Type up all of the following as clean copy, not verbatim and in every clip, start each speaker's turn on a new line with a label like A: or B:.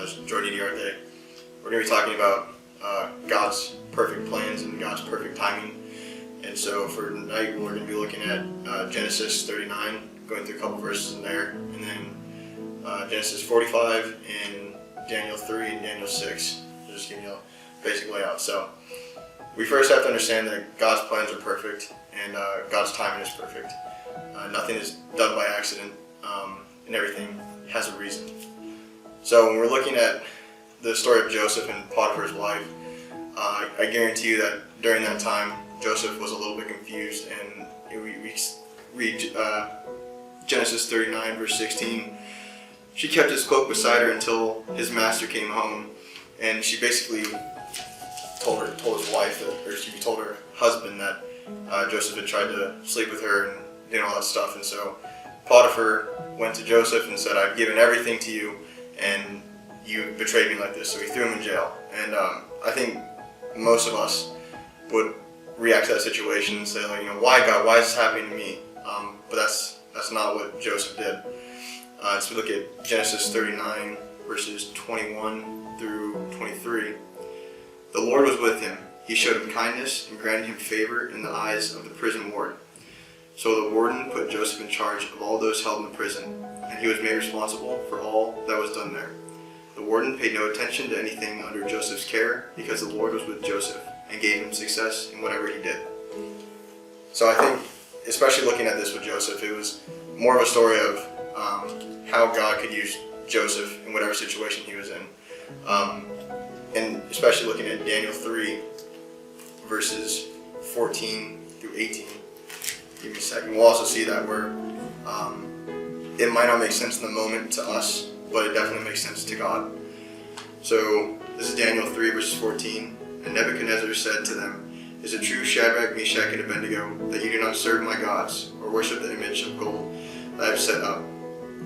A: Jordan Yriarte. We're going to be talking about God's perfect plans and God's perfect timing. And so for tonight, we're going to be looking at Genesis 39, going through a couple verses in there, and then Genesis 45 and Daniel 3 and Daniel 6. Just giving you a basic layout. So we first have to understand that God's plans are perfect and God's timing is perfect. Nothing is done by accident, and everything has a reason. So when we're looking at the story of Joseph and Potiphar's wife, I guarantee you that during that time, Joseph was a little bit confused, and we read Genesis 39, verse 16. She kept his cloak beside her until his master came home, and she basically told his wife, told her husband that Joseph had tried to sleep with her and did all that stuff. And so Potiphar went to Joseph and said, "I've given everything to you, and you betrayed me like this." So he threw him in jail. And I think most of us would react to that situation and say, like, why God? Why is this happening to me? But that's not what Joseph did. So we look at Genesis 39, verses 21 through 23. The Lord was with him. He showed him kindness and granted him favor in the eyes of the prison ward. So the warden put Joseph in charge of all those held in the prison, and he was made responsible for all that was done there. The warden paid no attention to anything under Joseph's care because the Lord was with Joseph and gave him success in whatever he did. So I think, especially looking at this with Joseph, it was more of a story of how God could use Joseph in whatever situation he was in. And especially looking at Daniel 3, verses 14 through 18. Give me a second. We'll also see that where it might not make sense in the moment to us, but it definitely makes sense to God. So this is Daniel 3, verses 14. And Nebuchadnezzar said to them, "Is it true, Shadrach, Meshach, and Abednego, that you do not serve my gods or worship the image of gold that I have set up?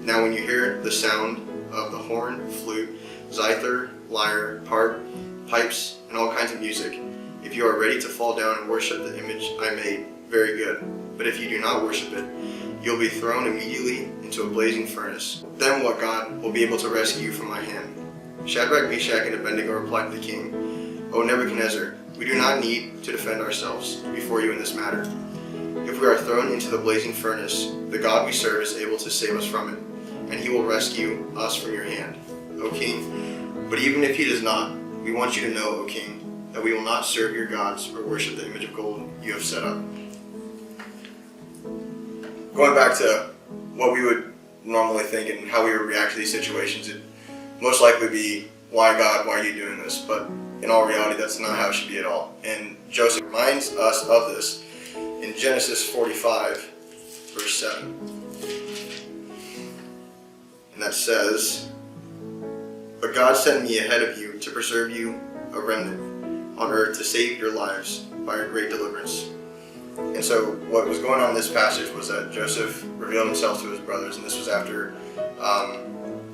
A: Now when you hear the sound of the horn, flute, zither, lyre, harp, pipes, and all kinds of music, if you are ready to fall down and worship the image I made, very good. But if you do not worship it, you'll be thrown immediately into a blazing furnace. Then what God will be able to rescue you from my hand?" Shadrach, Meshach, and Abednego replied to the king, "O Nebuchadnezzar, we do not need to defend ourselves before you in this matter. If we are thrown into the blazing furnace, the God we serve is able to save us from it, and he will rescue us from your hand, O king. But even if he does not, we want you to know, O king, that we will not serve your gods or worship the image of gold you have set up." Going back to what we would normally think and how we would react to these situations, it'd most likely be, "Why God, why are you doing this?" But in all reality, that's not how it should be at all. And Joseph reminds us of this in Genesis 45, verse 7. And that says, "But God sent me ahead of you to preserve you a remnant on earth, to save your lives by a great deliverance." And so what was going on in this passage was that Joseph revealed himself to his brothers, and this was after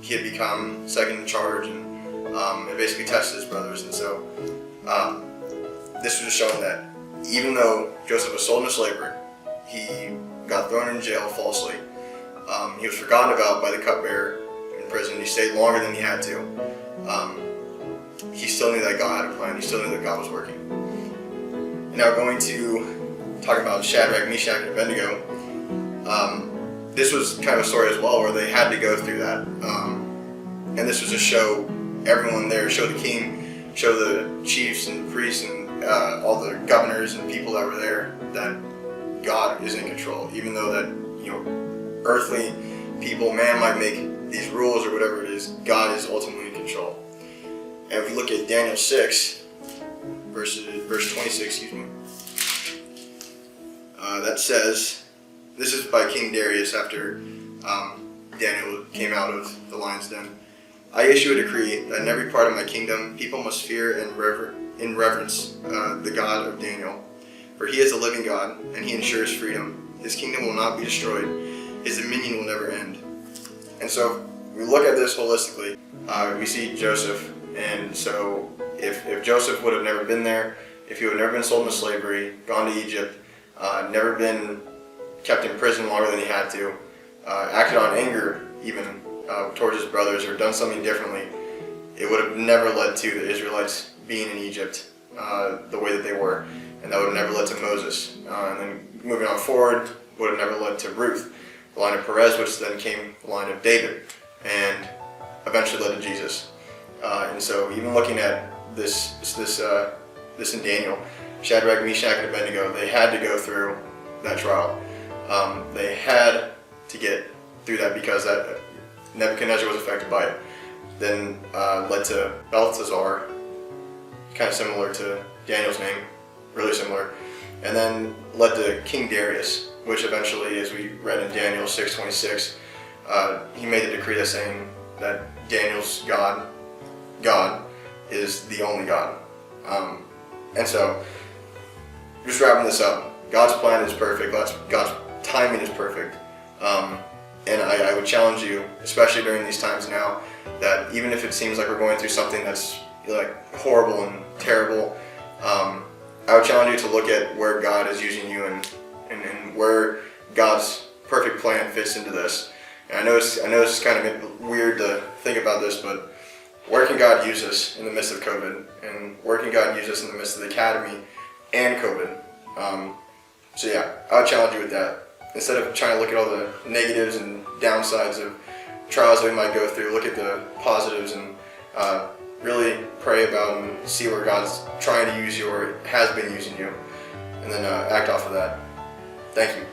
A: he had become second in charge and basically tested his brothers. And so this was just showing that even though Joseph was sold into slavery, he got thrown in jail falsely, he was forgotten about by the cupbearer in prison, he stayed longer than he had to, he still knew that God had a plan, he still knew that God was working. And now going to talk about Shadrach, Meshach, and Abednego, this was kind of a story as well where they had to go through that. And this was to show everyone there, show the king, show the chiefs and the priests and all the governors and people that were there that God is in control. Even though that, earthly people, man might make these rules or whatever it is, God is ultimately in control. And if you look at Daniel 6, verse 26, that says, this is by King Darius after Daniel came out of the lion's den. "I issue a decree that in every part of my kingdom people must fear and reverence the God of Daniel. For he is a living God, and he ensures freedom. His kingdom will not be destroyed. His dominion will never end." And so we look at this holistically. We see Joseph, and so if Joseph would have never been there, if he would have never been sold into slavery, gone to Egypt, never been kept in prison longer than he had to, acted on anger even towards his brothers, or done something differently, it would have never led to the Israelites being in Egypt the way that they were, and that would have never led to Moses. And then moving on forward, would have never led to Ruth, the line of Perez, which then came the line of David, and eventually led to Jesus. And so even looking at this in Daniel, Shadrach, Meshach, and Abednego, they had to go through that trial. They had to get through that because that Nebuchadnezzar was affected by it. Then led to Belteshazzar, kind of similar to Daniel's name, really similar, and then led to King Darius, which eventually, as we read in Daniel 6:26, he made a decree that saying that Daniel's God is the only God. And so, just wrapping this up, God's plan is perfect, God's timing is perfect. And I would challenge you, especially during these times now, that even if it seems like we're going through something that's like horrible and terrible, I would challenge you to look at where God is using you and where God's perfect plan fits into this. And I know it's kind of weird to think about this, but where can God use us in the midst of COVID? And where can God use us in the midst of the academy and COVID? So yeah, I would challenge you with that. Instead of trying to look at all the negatives and downsides of trials that we might go through, look at the positives and really pray about and see where God's trying to use you or has been using you, and then act off of that. Thank you.